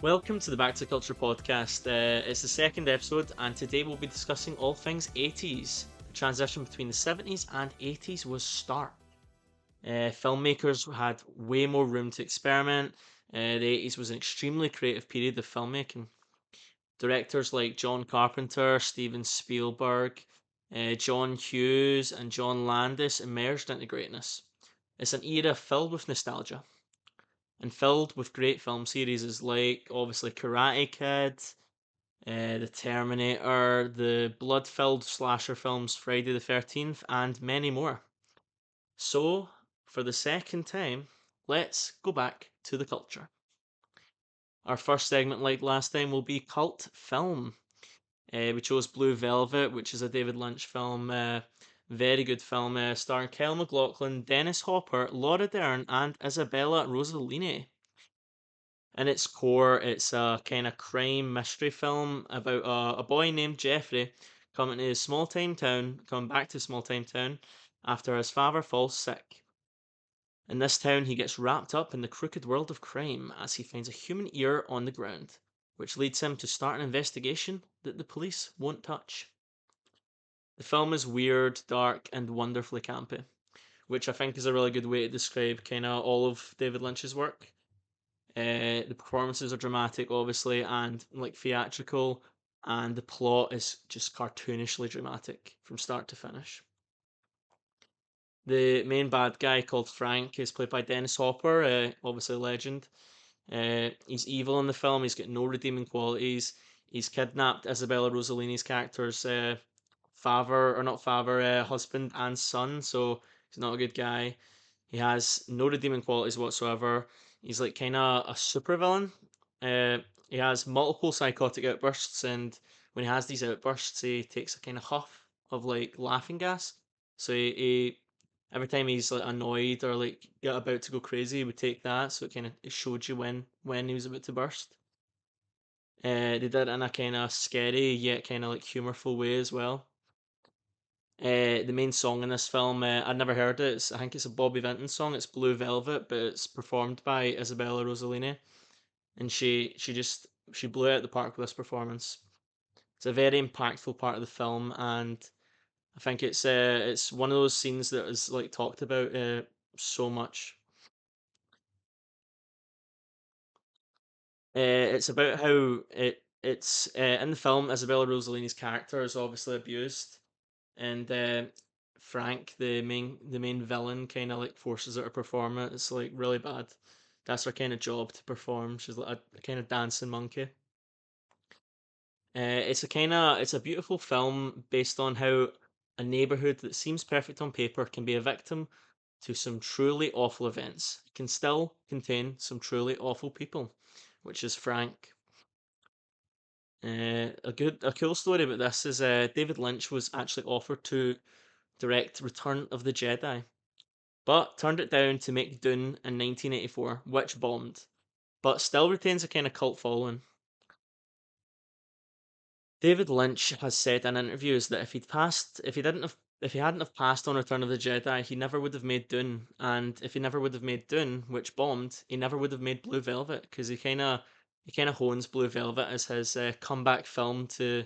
Welcome to the Back to Culture podcast. It's the second episode, and today we'll be discussing all things 80s. The transition between the 70s and 80s was stark. Filmmakers had way more room to experiment. The 80s was an extremely creative period of filmmaking. Directors like John Carpenter, Steven Spielberg, John Hughes, and John Landis emerged into greatness. It's an era filled with nostalgia and filled with great film series like obviously Karate Kid, The Terminator, the blood filled slasher films Friday the 13th, and many more. So, for the second time, let's go back to the culture. Our first segment, like last time, will be cult film. We chose Blue Velvet, which is a David Lynch film. Very good film, starring Kyle MacLachlan, Dennis Hopper, Laura Dern, and Isabella Rossellini. In its core, it's a kind of crime mystery film about a boy named Jeffrey coming back to his small time town after his father falls sick. In this town, he gets wrapped up in the crooked world of crime as he finds a human ear on the ground, which leads him to start an investigation that the police won't touch. The film is weird, dark, and wonderfully campy, which I think is a really good way to describe kind of all of David Lynch's work. The performances are dramatic, obviously, and like theatrical, and the plot is just cartoonishly dramatic from start to finish. The main bad guy called Frank is played by Dennis Hopper, obviously a legend. He's evil in the film. He's got no redeeming qualities. He's kidnapped Isabella Rossellini's character's father, or not father, husband and son. So he's not a good guy. He has no redeeming qualities whatsoever. He's like kind of a supervillain. Uh, he has multiple psychotic outbursts, and when he has these outbursts, he takes a kind of huff of like laughing gas. So he every time he's like annoyed or like about to go crazy, he would take that. So it showed you when he was about to burst. They did it in a kind of scary yet kind of like humorful way as well. The main song in this film, I'd never heard it. I think it's a Bobby Vinton song. It's Blue Velvet, but it's performed by Isabella Rossellini, and she blew it out the park with this performance. It's a very impactful part of the film, and I think it's one of those scenes that is like talked about so much. It's about how it's in the film Isabella Rossellini's character is obviously abused, and Frank, the main villain, kind of like forces her to perform it. It's like really bad. That's her kind of job to perform. She's like a kind of dancing monkey. It's a beautiful film based on how a neighborhood that seems perfect on paper can be a victim to some truly awful events. It can still contain some truly awful people, which is Frank. A cool story about this is David Lynch was actually offered to direct Return of the Jedi, but turned it down to make Dune in 1984, which bombed, but still retains a kind of cult following. David Lynch has said in interviews that if he hadn't have passed on Return of the Jedi, he never would have made Dune, and if he never would have made Dune, which bombed, he never would have made Blue Velvet because he kind of hones Blue Velvet as his comeback film to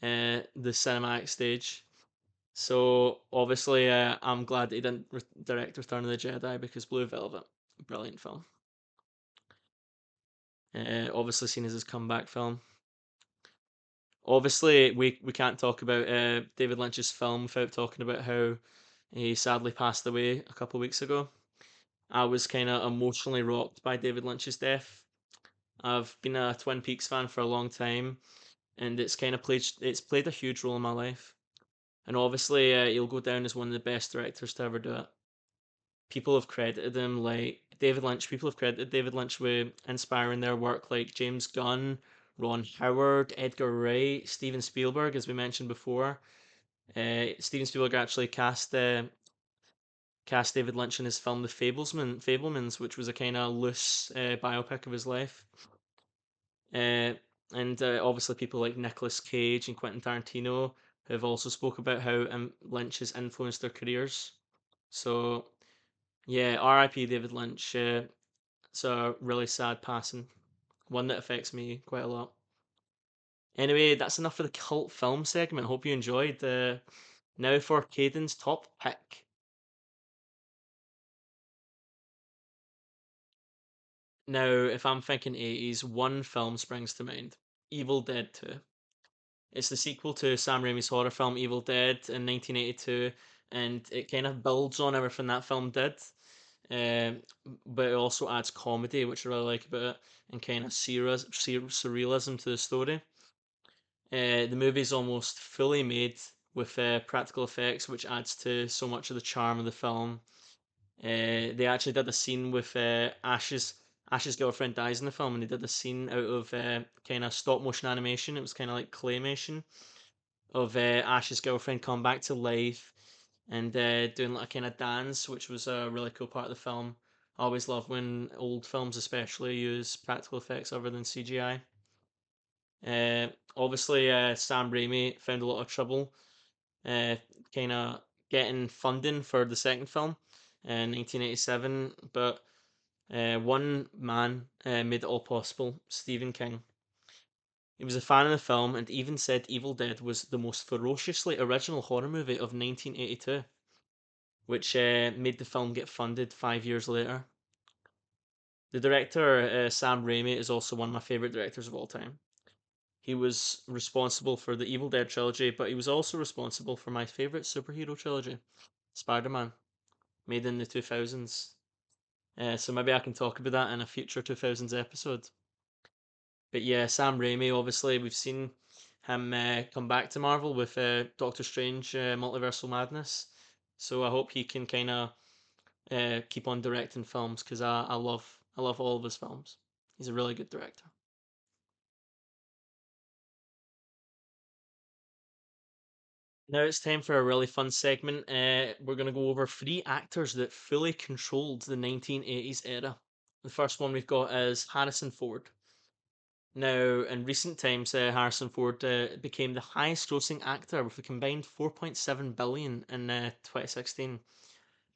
the cinematic stage. So obviously, I'm glad he didn't direct Return of the Jedi because Blue Velvet, brilliant film. Obviously seen as his comeback film. Obviously, we can't talk about David Lynch's film without talking about how he sadly passed away a couple of weeks ago. I was kind of emotionally rocked by David Lynch's death. I've been a Twin Peaks fan for a long time, and it's played a huge role in my life. And obviously, he'll go down as one of the best directors to ever do it. People have credited him like David Lynch. People have credited David Lynch with inspiring their work, like James Gunn, Ron Howard, Edgar Wright, Steven Spielberg, as we mentioned before. Steven Spielberg actually cast David Lynch in his film The Fablemans, which was a kind of loose biopic of his life. Uh, and obviously, people like Nicolas Cage and Quentin Tarantino have also spoke about how Lynch has influenced their careers. So yeah, R.I.P. David Lynch. It's a really sad passing. one that affects me quite a lot. Anyway, that's enough for the cult film segment. Hope you enjoyed. Now for Caydan's top pick. Now, if I'm thinking 80s, one film springs to mind: Evil Dead 2. It's the sequel to Sam Raimi's horror film Evil Dead in 1982, and it kind of builds on everything that film did. Um, but it also adds comedy, which I really like about it, and kind of surrealism to the story. The movie's almost fully made with practical effects, which adds to so much of the charm of the film. They actually did a scene with Ash's girlfriend dies in the film, and they did a scene out of kind of stop motion animation. It was kind of like claymation of Ash's girlfriend come back to life and doing like a kind of dance, which was a really cool part of the film. I always love when old films, especially, use practical effects other than CGI. Obviously, Sam Raimi found a lot of trouble, uh, kind of getting funding for the second film in 1987, but one man made it all possible: Stephen King. He was a fan of the film and even said Evil Dead was the most ferociously original horror movie of 1982, which made the film get funded 5 years later. The director, Sam Raimi, is also one of my favourite directors of all time. He was responsible for the Evil Dead trilogy, but he was also responsible for my favourite superhero trilogy, Spider Man, made in the 2000s. So maybe I can talk about that in a future 2000s episode. But yeah, Sam Raimi, obviously, we've seen him come back to Marvel with Doctor Strange Multiversal Madness. So I hope he can kind of keep on directing films because I love all of his films. He's a really good director. Now it's time for a really fun segment. We're going to go over three actors that fully controlled the 1980s era. The first one we've got is Harrison Ford. Now, in recent times, Harrison Ford became the highest-grossing actor with a combined 4.7 billion in 2016.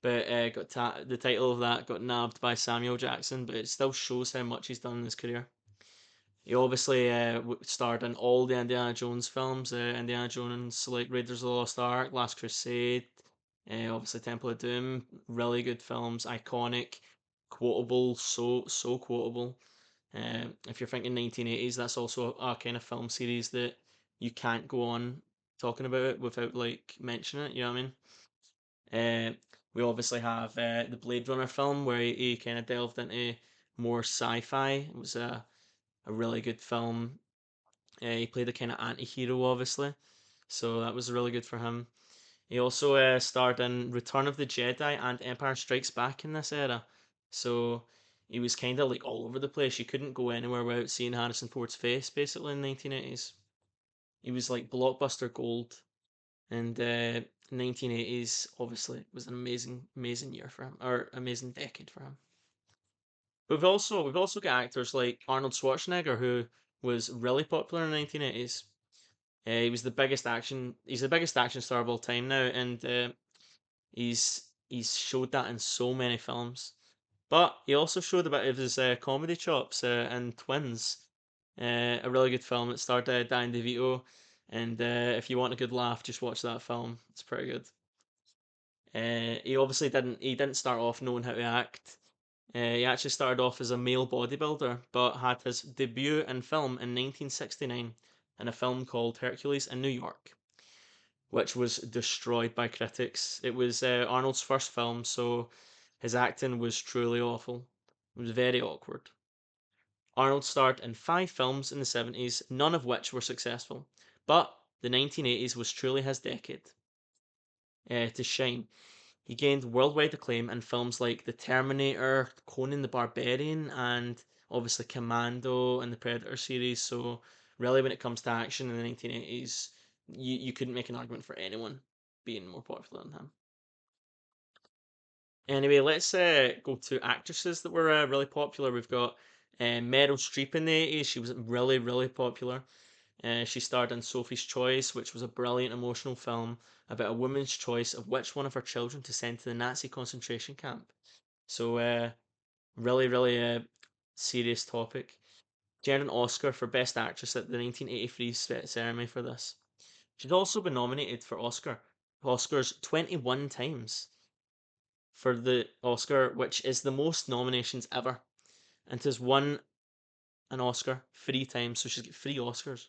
But the title of that got nabbed by Samuel Jackson, but it still shows how much he's done in his career. He obviously starred in all the Indiana Jones films, Indiana Jones, like Raiders of the Lost Ark, Last Crusade, obviously Temple of Doom, really good films, iconic, quotable, so quotable. If you're thinking 1980s, that's also a kind of film series that you can't go on talking about it without like mentioning it. You know what I mean? We obviously have the Blade Runner film where he kind of delved into more sci-fi. It was a really good film. He played a kind of anti-hero, obviously, so that was really good for him. He also starred in Return of the Jedi and Empire Strikes Back in this era, so he was kind of like all over the place. You couldn't go anywhere without seeing Harrison Ford's face, basically in the 1980s. He was like blockbuster gold, and 1980s obviously was an amazing year for him, or amazing decade for him. We've also got actors like Arnold Schwarzenegger, who was really popular in the 1980s. He's the biggest action star of all time now, and he's showed that in so many films. But he also showed a bit of his comedy chops in Twins, a really good film that starred Danny DeVito. And if you want a good laugh, just watch that film. It's pretty good. He obviously didn't start off knowing how to act. He actually started off as a male bodybuilder, but had his debut in film in 1969 in a film called Hercules in New York, which was destroyed by critics. It was Arnold's first film, so his acting was truly awful. It was very awkward. Arnold starred in 5 films in the 70s, none of which were successful. But the 1980s was truly his decade to shine. He gained worldwide acclaim in films like The Terminator, Conan the Barbarian, and obviously Commando and the Predator series. So, really, when it comes to action in the 1980s, you couldn't make an argument for anyone being more popular than him. Anyway, let's go to actresses that were really popular. We've got Meryl Streep in the 80s. She was really popular. She starred in Sophie's Choice, which was a brilliant emotional film about a woman's choice of which one of her children to send to the Nazi concentration camp. So, really serious topic. She earned an Oscar for Best Actress at the 1983 ceremony for this. She'd also been nominated for Oscars 21 times for the Oscar, which is the most nominations ever, and has won an Oscar 3 times, so she's got 3 Oscars.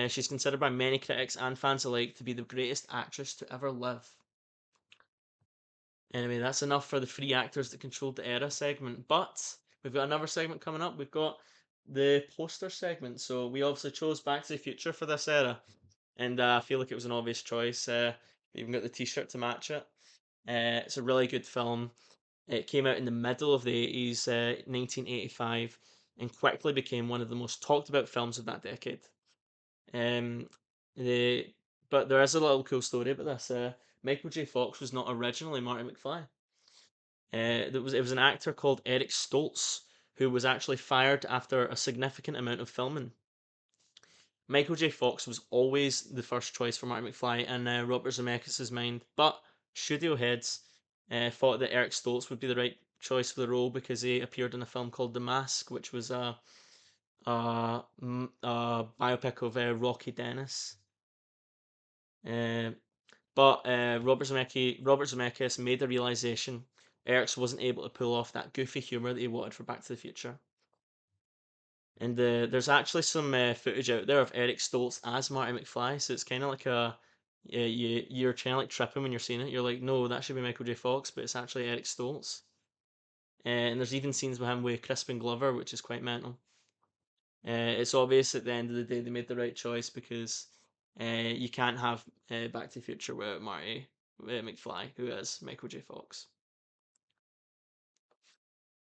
She's considered by many critics and fans alike to be the greatest actress to ever live. Anyway, that's enough for the 3 actors that controlled the era segment, but we've got another segment coming up. We've got the poster segment, so we obviously chose Back to the Future for this era, and I feel like it was an obvious choice. We even got the t-shirt to match it. It's a really good film. It came out in the middle of the 80s, 1985, and quickly became one of the most talked about films of that decade. Um, the but there is a little cool story about this. Michael J. Fox was not originally Marty McFly. It was an actor called Eric Stoltz who was actually fired after a significant amount of filming. Michael J. Fox was always the first choice for Marty McFly in Robert Zemeckis' mind, but studio heads thought that Eric Stoltz would be the right choice for the role because he appeared in a film called The Mask, which was a biopic of Rocky Dennis. Uh, but Robert Zemeckis made the realization Eric's wasn't able to pull off that goofy humor that he wanted for Back to the Future. And there's actually some footage out there of Eric Stoltz as Marty McFly, so it's kind of like you're trying to like tripping when you're seeing it. You're like, no, that should be Michael J. Fox, but it's actually Eric Stoltz. And there's even scenes with him with Crispin Glover, which is quite mental. It's obvious at the end of the day they made the right choice because you can't have Back to the Future without Marty McFly, who is Michael J. Fox.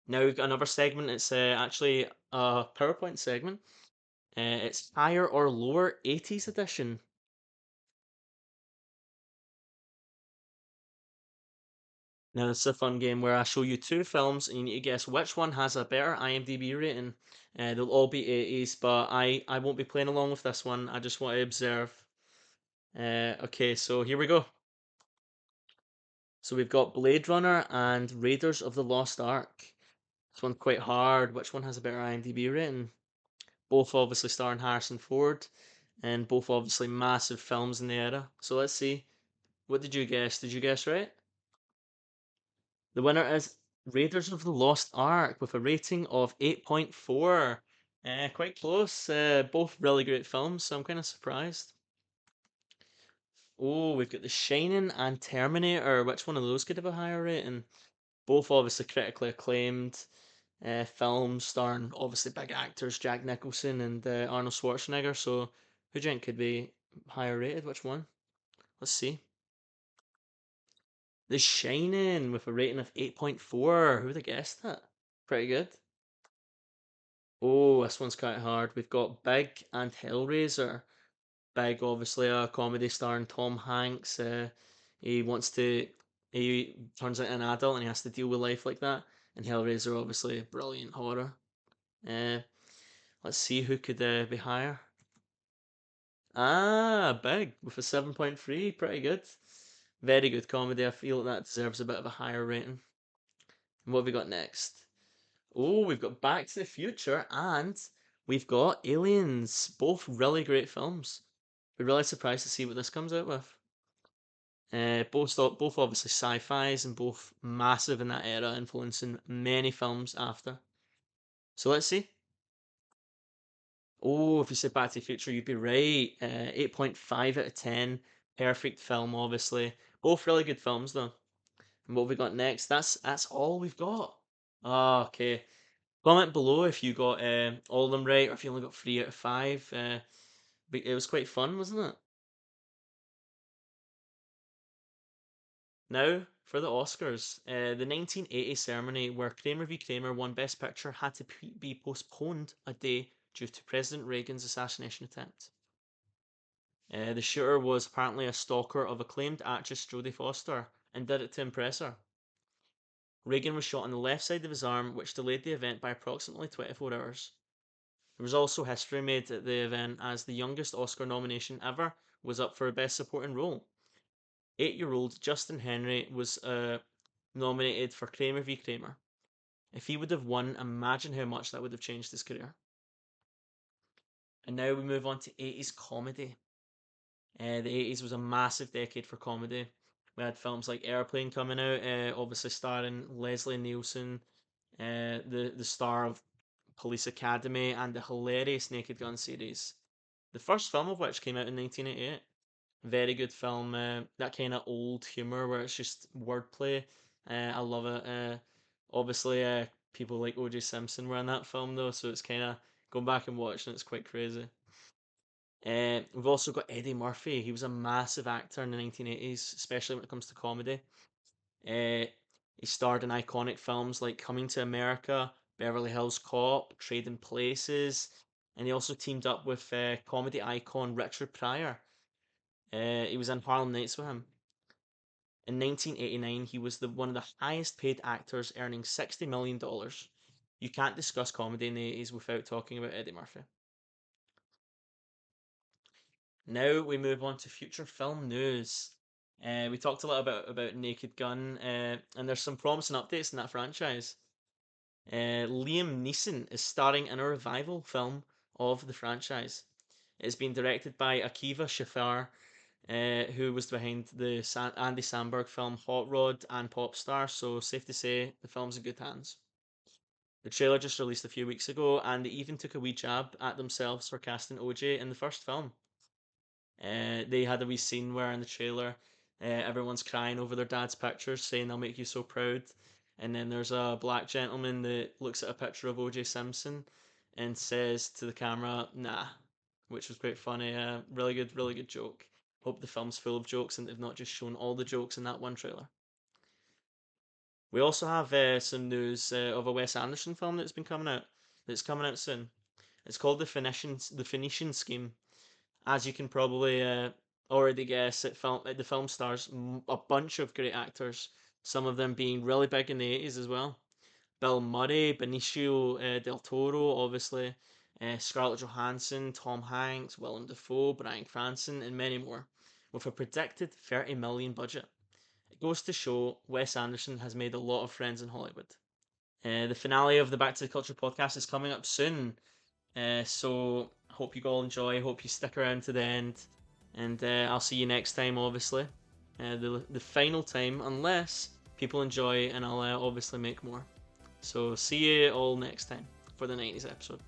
Now we've got another segment. It's actually a PowerPoint segment. It's higher or lower 80s edition. Now this is a fun game where I show you 2 films and you need to guess which one has a better IMDb rating. They'll all be 80s, but I won't be playing along with this one. I just want to observe. Okay, so here we go. So we've got Blade Runner and Raiders of the Lost Ark. This one's quite hard. Which one has a better IMDb rating? Both obviously starring Harrison Ford, and both obviously massive films in the era. So let's see. What did you guess? Did you guess right? The winner is Raiders of the Lost Ark with a rating of 8.4. Quite close. Both really great films, so I'm kind of surprised. Oh, we've got The Shining and Terminator. Which one of those could have a higher rating? Both obviously critically acclaimed films starring obviously big actors Jack Nicholson and Arnold Schwarzenegger. So who do you think could be higher rated? Which one? Let's see. The Shining with a rating of 8.4. Who would have guessed that? Pretty good. Oh, this one's quite hard. We've got Big and Hellraiser. Big, obviously, a comedy starring Tom Hanks. He wants to, he turns out an adult and he has to deal with life like that. And Hellraiser, obviously, brilliant horror. Uh, let's see who could be higher. Ah, Big with a 7.3. Pretty good. Very good comedy. I feel that deserves a bit of a higher rating. And what have we got next? Oh, we've got Back to the Future and we've got Aliens. Both really great films. We're really surprised to see what this comes out with. Both obviously sci-fis and both massive in that era, influencing many films after. So let's see. Oh, if you said Back to the Future, you'd be right. 8.5 out of 10. Perfect film, obviously. Both really good films, though. And what have we got next? That's all we've got. Ah, okay. Comment below if you got all of them right, or if you only got 3 out of 5. But it was quite fun, wasn't it? Now for the Oscars. The 1980 ceremony where Kramer v. Kramer won Best Picture had to be postponed a day due to President Reagan's assassination attempt. The shooter was apparently a stalker of acclaimed actress Jodie Foster and did it to impress her. Reagan was shot on the left side of his arm, which delayed the event by approximately 24 hours. There was also history made at the event as the youngest Oscar nomination ever was up for a Best Supporting Role. 8-year-old Justin Henry was nominated for Kramer v. Kramer. If he would have won, imagine how much that would have changed his career. And now we move on to 80s comedy. The 80s was a massive decade for comedy. We had films like Airplane coming out, obviously starring Leslie Nielsen, the star of Police Academy, and the hilarious Naked Gun series. The first film of which came out in 1988. Very good film. That kind of old humor where it's just wordplay. I love it. Obviously, people like O.J. Simpson were in that film though, so it's kind of going back and watching. It's quite crazy. We've also got Eddie Murphy. He was a massive actor in the 1980s, especially when it comes to comedy. Uh, he starred in iconic films like Coming to America, Beverly Hills Cop, Trading Places, and he also teamed up with comedy icon Richard Pryor. He was in Harlem Nights with him. In 1989, he was one of the highest paid actors, earning $60 million. You can't discuss comedy in the 80s without talking about Eddie Murphy. Now we move on to future film news. We talked a lot about Naked Gun, and there's some promising updates in that franchise. Liam Neeson is starring in a revival film of the franchise. It's been directed by Akiva Schaffer, who was behind the Andy Samberg film Hot Rod and Popstar, so safe to say the film's in good hands. The trailer just released a few weeks ago, and they even took a wee jab at themselves for casting OJ in the first film. They had a wee scene where in the trailer, everyone's crying over their dad's pictures, saying they'll make you so proud. And then there's a black gentleman that looks at a picture of OJ Simpson and says to the camera, nah, which was quite funny. Really good joke. Hope the film's full of jokes and they've not just shown all the jokes in that one trailer. We also have some news of a Wes Anderson film that's coming out soon. It's called The Phoenician Scheme. As you can probably already guess, the film stars a bunch of great actors, some of them being really big in the 80s as well. Bill Murray, Benicio del Toro, obviously, Scarlett Johansson, Tom Hanks, Willem Dafoe, Bryan Cranston, and many more, with a predicted 30 million budget. It goes to show Wes Anderson has made a lot of friends in Hollywood. The finale of the Back to the Culture podcast is coming up soon. So hope you all enjoy. Hope you stick around to the end, and I'll see you next time. Obviously, the final time, unless people enjoy, and I'll obviously make more. So see you all next time for the 90s episode.